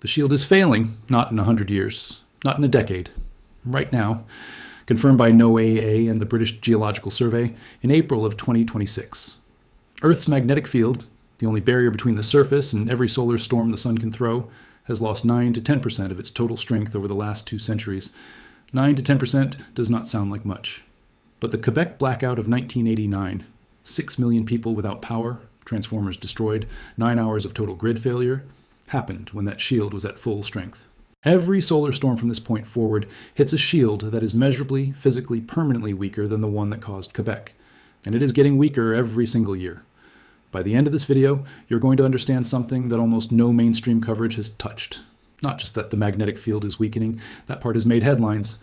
The shield is failing, not in 100 years, not in a decade. Right now, confirmed by NOAA and the British Geological Survey in April of 2026. Earth's magnetic field, the only barrier between the surface and every solar storm the sun can throw, has lost 9 to 10% of its total strength over the last 2 centuries. 9 to 10% does not sound like much. But the Quebec blackout of 1989, 6 million people without power, transformers destroyed, 9 hours of total grid failure, happened when that shield was at full strength. Every solar storm from this point forward hits a shield that is measurably, physically, permanently weaker than the one that caused Quebec. And it is getting weaker every single year. By the end of this video, you're going to understand something that almost no mainstream coverage has touched. Not just that the magnetic field is weakening, that part has made headlines.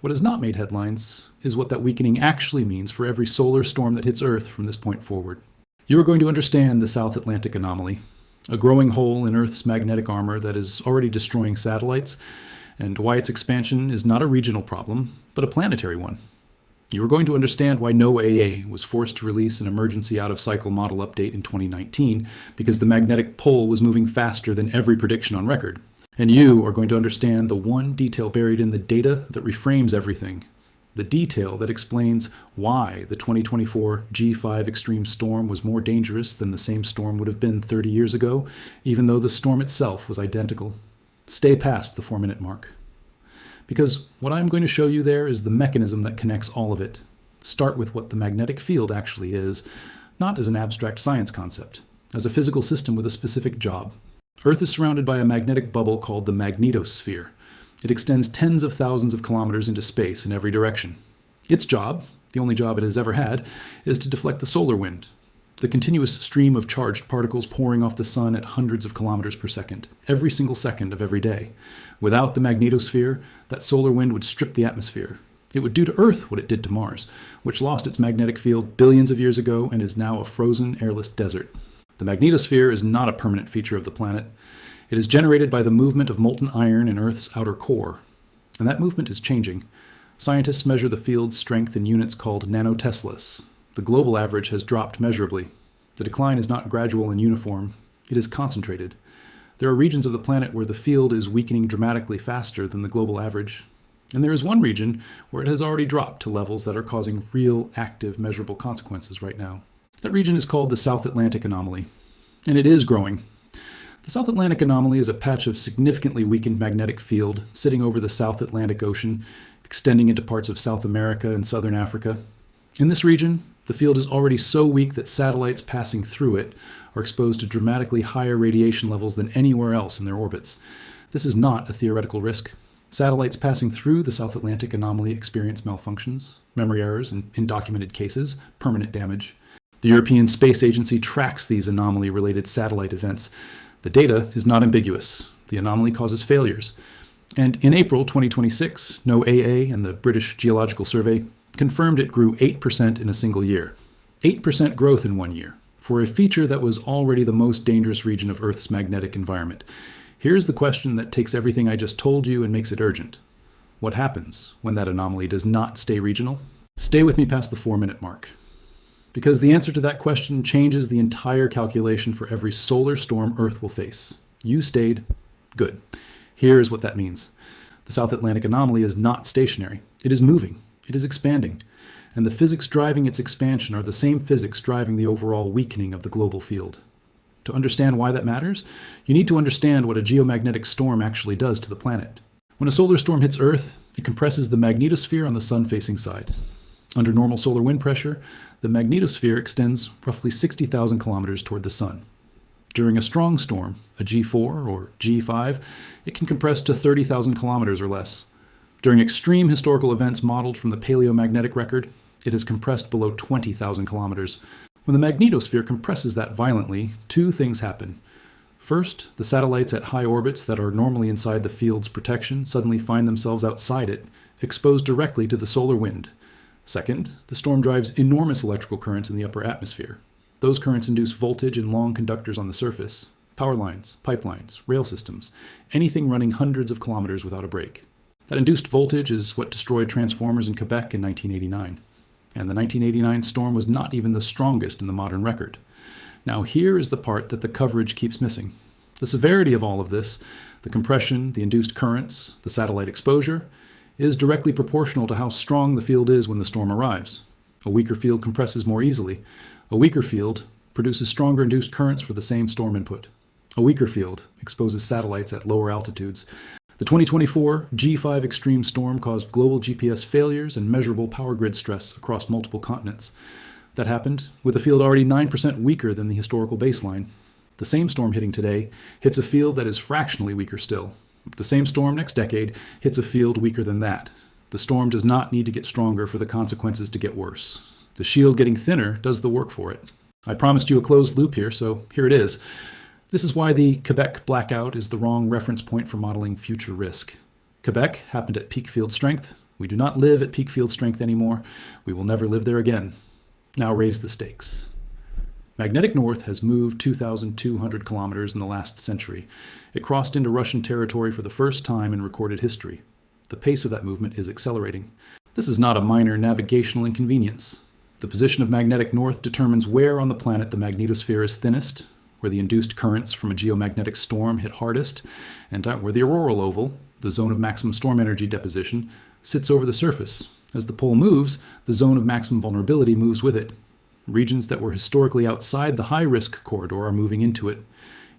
What has not made headlines is what that weakening actually means for every solar storm that hits Earth from this point forward. You are going to understand the South Atlantic anomaly, a growing hole in Earth's magnetic armor that is already destroying satellites, and why its expansion is not a regional problem, but a planetary one. You are going to understand why NOAA was forced to release an emergency out-of-cycle model update in 2019 because the magnetic pole was moving faster than every prediction on record. And you are going to understand the one detail buried in the data that reframes everything. The detail that explains why the 2024 G5 extreme storm was more dangerous than the same storm would have been 30 years ago, even though the storm itself was identical. Stay past the 4-minute mark. Because what I'm going to show you there is the mechanism that connects all of it. Start with what the magnetic field actually is, not as an abstract science concept, as a physical system with a specific job. Earth is surrounded by a magnetic bubble called the magnetosphere. It extends tens of thousands of kilometers into space in every direction. Its job, the only job it has ever had, is to deflect the solar wind, the continuous stream of charged particles pouring off the sun at hundreds of kilometers per second, every single second of every day. Without the magnetosphere, that solar wind would strip the atmosphere. It would do to Earth what it did to Mars, which lost its magnetic field billions of years ago and is now a frozen, airless desert. The magnetosphere is not a permanent feature of the planet. It is generated by the movement of molten iron in Earth's outer core. And that movement is changing. Scientists measure the field's strength in units called nanoteslas. The global average has dropped measurably. The decline is not gradual and uniform. It is concentrated. There are regions of the planet where the field is weakening dramatically faster than the global average. And there is one region where it has already dropped to levels that are causing real, active, measurable consequences right now. That region is called the South Atlantic anomaly. And it is growing. The South Atlantic anomaly is a patch of significantly weakened magnetic field sitting over the South Atlantic Ocean, extending into parts of South America and Southern Africa. In this region, the field is already so weak that satellites passing through it are exposed to dramatically higher radiation levels than anywhere else in their orbits. This is not a theoretical risk. Satellites passing through the South Atlantic anomaly experience malfunctions, memory errors, and in documented cases, permanent damage. The European Space Agency tracks these anomaly-related satellite events. The data is not ambiguous. The anomaly causes failures. And in April 2026, NOAA and the British Geological Survey confirmed it grew 8% in a single year. 8% growth in 1 year, for a feature that was already the most dangerous region of Earth's magnetic environment. Here's the question that takes everything I just told you and makes it urgent. What happens when that anomaly does not stay regional? Stay with me past the 4-minute mark. Because the answer to that question changes the entire calculation for every solar storm Earth will face. You stayed. Good. Here's what that means. The South Atlantic anomaly is not stationary. It is moving. It is expanding. And the physics driving its expansion are the same physics driving the overall weakening of the global field. To understand why that matters, you need to understand what a geomagnetic storm actually does to the planet. When a solar storm hits Earth, it compresses the magnetosphere on the sun-facing side. Under normal solar wind pressure, the magnetosphere extends roughly 60,000 kilometers toward the sun. During a strong storm, a G4 or G5, it can compress to 30,000 kilometers or less. During extreme historical events modeled from the Paleomagnetic record, it is compressed below 20,000 kilometers. When the magnetosphere compresses that violently, 2 things happen. First, the satellites at high orbits that are normally inside the field's protection suddenly find themselves outside it, exposed directly to the solar wind. Second, the storm drives enormous electrical currents in the upper atmosphere. Those currents induce voltage in long conductors on the surface, power lines, pipelines, rail systems, anything running hundreds of kilometers without a break. That induced voltage is what destroyed transformers in Quebec in 1989. And the 1989 storm was not even the strongest in the modern record. Now here is the part that the coverage keeps missing. The severity of all of this, the compression, the induced currents, the satellite exposure, is directly proportional to how strong the field is when the storm arrives. A weaker field compresses more easily. A weaker field produces stronger induced currents for the same storm input. A weaker field exposes satellites at lower altitudes. The 2024 G5 extreme storm caused global GPS failures and measurable power grid stress across multiple continents. That happened with a field already 9% weaker than the historical baseline. The same storm hitting today hits a field that is fractionally weaker still. The same storm next decade hits a field weaker than that. The storm does not need to get stronger for the consequences to get worse. The shield getting thinner does the work for it. I promised you a closed loop here, so here it is. This is why the Quebec blackout is the wrong reference point for modeling future risk. Quebec happened at peak field strength. We do not live at peak field strength anymore. We will never live there again. Now raise the stakes. Magnetic north has moved 2,200 kilometers in the last century. It crossed into Russian territory for the first time in recorded history. The pace of that movement is accelerating. This is not a minor navigational inconvenience. The position of magnetic north determines where on the planet the magnetosphere is thinnest, where the induced currents from a geomagnetic storm hit hardest, and where the auroral oval, the zone of maximum storm energy deposition, sits over the surface. As the pole moves, the zone of maximum vulnerability moves with it. Regions that were historically outside the high-risk corridor are moving into it.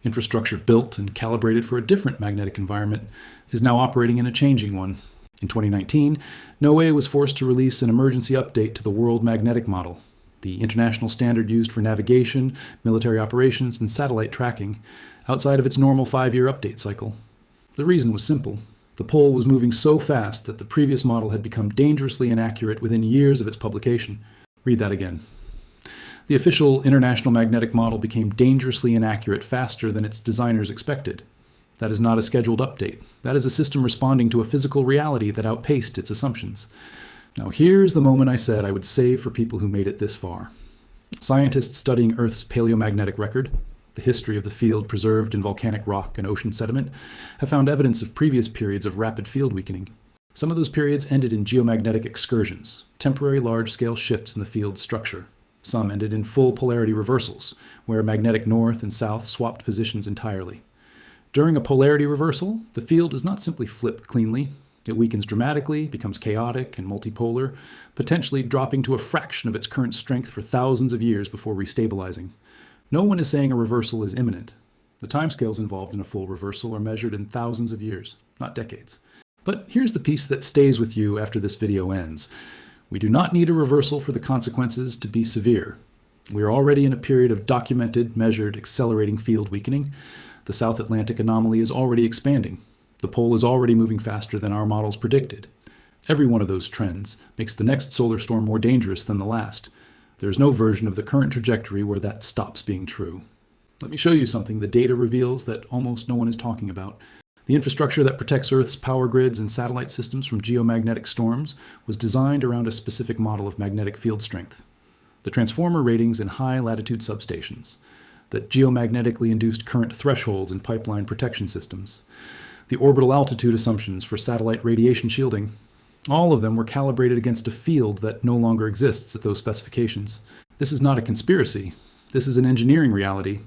Infrastructure built and calibrated for a different magnetic environment is now operating in a changing one. In 2019, NOAA was forced to release an emergency update to the World Magnetic Model, the international standard used for navigation, military operations, and satellite tracking, outside of its normal 5-year update cycle. The reason was simple. The pole was moving so fast that the previous model had become dangerously inaccurate within years of its publication. Read that again. The official International Magnetic Model became dangerously inaccurate faster than its designers expected. That is not a scheduled update. That is a system responding to a physical reality that outpaced its assumptions. Now here's the moment I said I would save for people who made it this far. Scientists studying Earth's paleomagnetic record, the history of the field preserved in volcanic rock and ocean sediment, have found evidence of previous periods of rapid field weakening. Some of those periods ended in geomagnetic excursions, temporary large-scale shifts in the field's structure. Some ended in full polarity reversals, where magnetic north and south swapped positions entirely. During a polarity reversal, the field does not simply flip cleanly. It weakens dramatically, becomes chaotic and multipolar, potentially dropping to a fraction of its current strength for thousands of years before restabilizing. No one is saying a reversal is imminent. The timescales involved in a full reversal are measured in thousands of years, not decades. But here's the piece that stays with you after this video ends. We do not need a reversal for the consequences to be severe. We are already in a period of documented, measured, accelerating field weakening. The South Atlantic anomaly is already expanding. The pole is already moving faster than our models predicted. Every one of those trends makes the next solar storm more dangerous than the last. There is no version of the current trajectory where that stops being true. Let me show you something the data reveals that almost no one is talking about. The infrastructure that protects Earth's power grids and satellite systems from geomagnetic storms was designed around a specific model of magnetic field strength. The transformer ratings in high-latitude substations, the geomagnetically induced current thresholds in pipeline protection systems, the orbital altitude assumptions for satellite radiation shielding, all of them were calibrated against a field that no longer exists at those specifications. This is not a conspiracy. This is an engineering reality.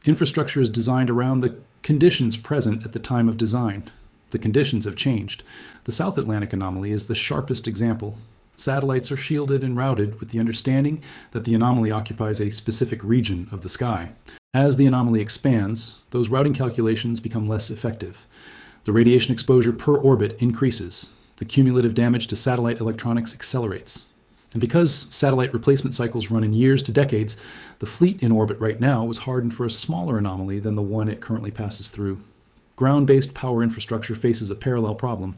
Infrastructure is designed around the conditions present at the time of design. The conditions have changed. The South Atlantic anomaly is the sharpest example. Satellites are shielded and routed with the understanding that the anomaly occupies a specific region of the sky. As the anomaly expands, those routing calculations become less effective. The radiation exposure per orbit increases. The cumulative damage to satellite electronics accelerates. And because satellite replacement cycles run in years to decades, the fleet in orbit right now was hardened for a smaller anomaly than the one it currently passes through. Ground-based power infrastructure faces a parallel problem.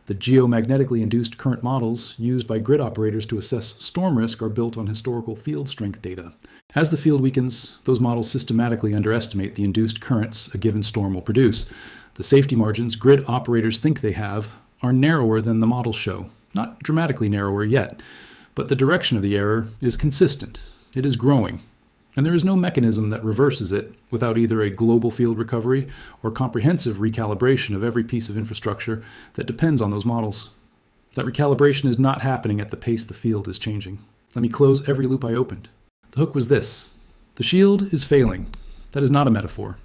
The geomagnetically induced current models used by grid operators to assess storm risk are built on historical field strength data. As the field weakens, those models systematically underestimate the induced currents a given storm will produce. The safety margins grid operators think they have are narrower than the models show. Not dramatically narrower yet, but the direction of the error is consistent. It is growing. And there is no mechanism that reverses it without either a global field recovery or comprehensive recalibration of every piece of infrastructure that depends on those models. That recalibration is not happening at the pace the field is changing. Let me close every loop I opened. The hook was this. The shield is failing. That is not a metaphor.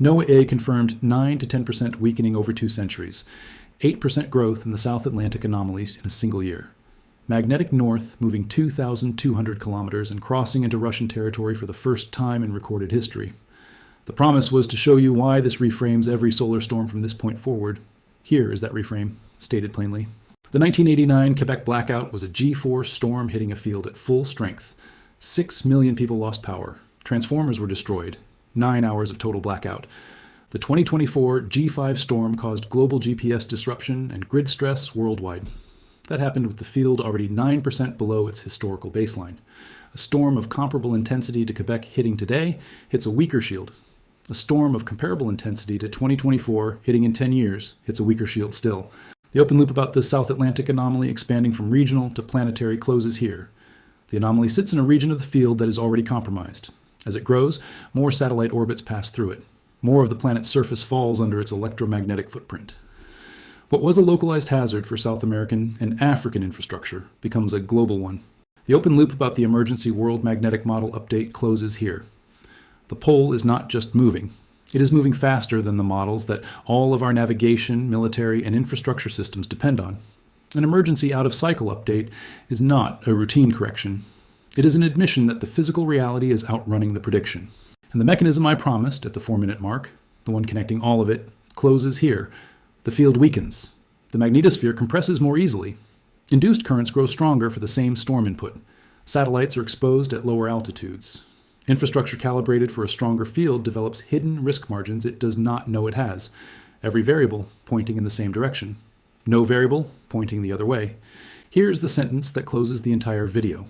NOAA confirmed 9 to 10% weakening over 2 centuries, 8% growth in the South Atlantic anomalies in a single year. Magnetic north moving 2,200 kilometers and crossing into Russian territory for the first time in recorded history. The promise was to show you why this reframes every solar storm from this point forward. Here is that reframe, stated plainly. The 1989 Quebec blackout was a G4 storm hitting a field at full strength. 6 million people lost power. Transformers were destroyed. 9 hours of total blackout. The 2024 G5 storm caused global GPS disruption and grid stress worldwide. That happened with the field already 9% below its historical baseline. A storm of comparable intensity to Quebec hitting today hits a weaker shield. A storm of comparable intensity to 2024 hitting in 10 years hits a weaker shield still. The open loop about the South Atlantic anomaly expanding from regional to planetary closes here. The anomaly sits in a region of the field that is already compromised. As it grows, more satellite orbits pass through it. More of the planet's surface falls under its electromagnetic footprint. What was a localized hazard for South American and African infrastructure becomes a global one. The open loop about the emergency world magnetic model update closes here. The pole is not just moving. It is moving faster than the models that all of our navigation, military, and infrastructure systems depend on. An emergency out-of-cycle update is not a routine correction. It is an admission that the physical reality is outrunning the prediction. And the mechanism I promised at the 4-minute mark, the one connecting all of it, closes here. The field weakens. The magnetosphere compresses more easily. Induced currents grow stronger for the same storm input. Satellites are exposed at lower altitudes. Infrastructure calibrated for a stronger field develops hidden risk margins it does not know it has, every variable pointing in the same direction. No variable pointing the other way. Here's the sentence that closes the entire video.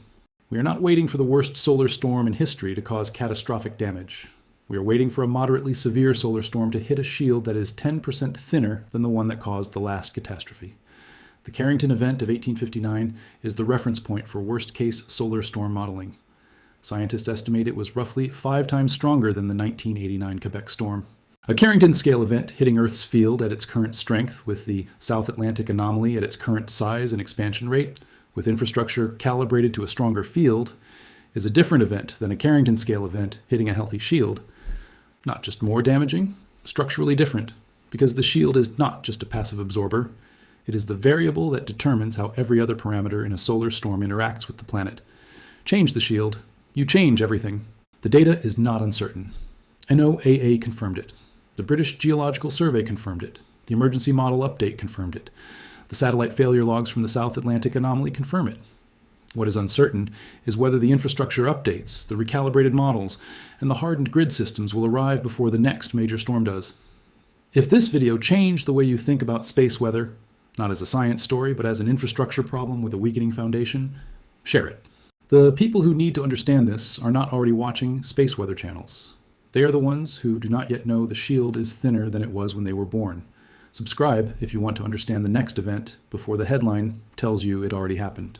We are not waiting for the worst solar storm in history to cause catastrophic damage. We are waiting for a moderately severe solar storm to hit a shield that is 10% thinner than the one that caused the last catastrophe. The Carrington event of 1859 is the reference point for worst-case solar storm modeling. Scientists estimate it was roughly 5 times stronger than the 1989 Quebec storm. A Carrington-scale event hitting Earth's field at its current strength, with the South Atlantic anomaly at its current size and expansion rate, with infrastructure calibrated to a stronger field, is a different event than a Carrington-scale event hitting a healthy shield. Not just more damaging, structurally different, because the shield is not just a passive absorber. It is the variable that determines how every other parameter in a solar storm interacts with the planet. Change the shield, you change everything. The data is not uncertain. NOAA confirmed it. The British Geological Survey confirmed it. The emergency model update confirmed it. The satellite failure logs from the South Atlantic anomaly confirm it. What is uncertain is whether the infrastructure updates, the recalibrated models, and the hardened grid systems will arrive before the next major storm does. If this video changed the way you think about space weather, not as a science story, but as an infrastructure problem with a weakening foundation, share it. The people who need to understand this are not already watching space weather channels. They are the ones who do not yet know the shield is thinner than it was when they were born. Subscribe if you want to understand the next event before the headline tells you it already happened.